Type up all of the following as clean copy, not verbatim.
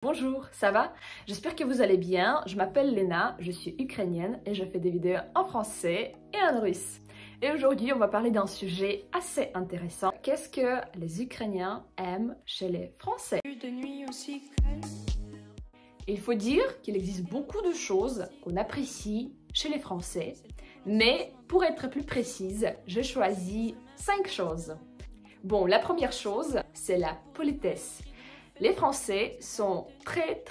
Bonjour, ça va? J'espère que vous allez bien. Je m'appelle Lena, je suis ukrainienne et je fais des vidéos en français et en russe. Et aujourd'hui, on va parler d'un sujet assez intéressant. Qu'est-ce que les Ukrainiens aiment chez les Français? Il faut dire qu'il existe beaucoup de choses qu'on apprécie chez les Français, mais pour être plus précise, j'ai choisi 5 choses. Bon, la première chose, c'est la politesse. Les Français sont très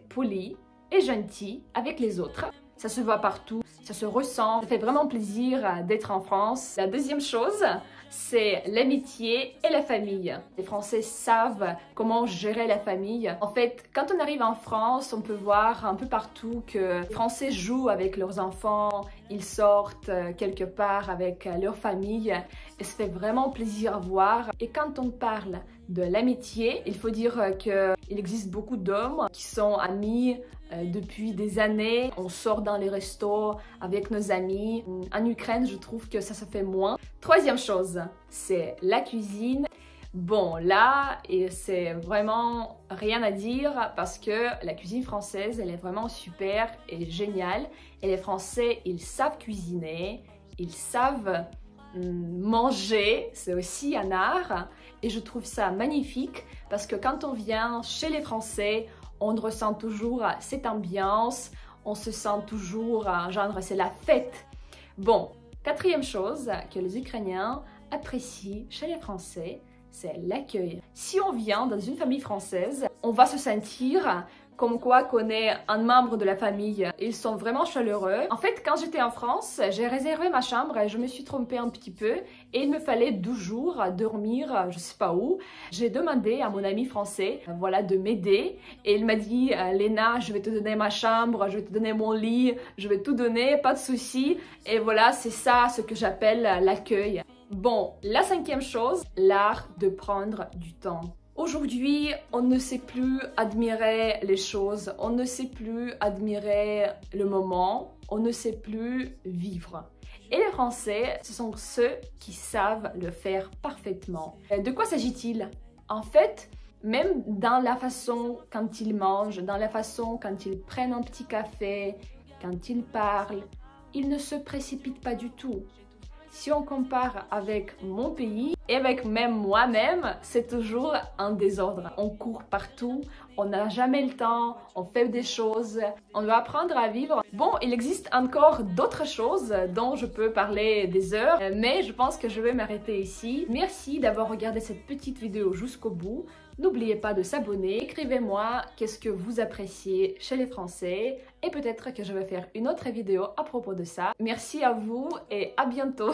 polis et gentils avec les autres. Ça se voit partout, ça se ressent, ça fait vraiment plaisir d'être en France. La deuxième chose, c'est l'amitié et la famille. Les Français savent comment gérer la famille. En fait, quand on arrive en France, on peut voir un peu partout que les Français jouent avec leurs enfants, ils sortent quelque part avec leur famille et ça fait vraiment plaisir à voir. Et quand on parle de l'amitié, il faut dire qu'il existe beaucoup d'hommes qui sont amis depuis des années. On sort dans les restos avec nos amis. En Ukraine, je trouve que ça se fait moins. Troisième chose, c'est la cuisine. Bon, là, c'est vraiment rien à dire parce que la cuisine française, elle est vraiment super et géniale. Et les Français, ils savent cuisiner, ils savent manger, c'est aussi un art. Et je trouve ça magnifique parce que quand on vient chez les Français, on ressent toujours cette ambiance, on se sent toujours, genre, c'est la fête. Bon, quatrième chose que les Ukrainiens apprécient chez les Français, c'est l'accueil. Si on vient dans une famille française, on va se sentir comme quoi qu'on est un membre de la famille. Ils sont vraiment chaleureux. En fait, quand j'étais en France, j'ai réservé ma chambre et je me suis trompée un petit peu et il me fallait 12 jours à dormir, je sais pas où. J'ai demandé à mon ami français, voilà, de m'aider et il m'a dit Lena, je vais te donner ma chambre, je vais te donner mon lit, je vais tout donner, pas de souci. Et voilà, c'est ça ce que j'appelle l'accueil. Bon, la cinquième chose, l'art de prendre du temps. Aujourd'hui, on ne sait plus admirer les choses, on ne sait plus admirer le moment, on ne sait plus vivre. Et les Français, ce sont ceux qui savent le faire parfaitement. De quoi s'agit-il? En fait, même dans la façon quand ils mangent, dans la façon quand ils prennent un petit café, quand ils parlent, ils ne se précipitent pas du tout. Si on compare avec mon pays et avec même moi-même, c'est toujours un désordre. On court partout, on n'a jamais le temps, on fait des choses, on doit apprendre à vivre. Bon, il existe encore d'autres choses dont je peux parler des heures, mais je pense que je vais m'arrêter ici. Merci d'avoir regardé cette petite vidéo jusqu'au bout. N'oubliez pas de s'abonner, écrivez-moi qu'est-ce que vous appréciez chez les Français et peut-être que je vais faire une autre vidéo à propos de ça. Merci à vous et à bientôt.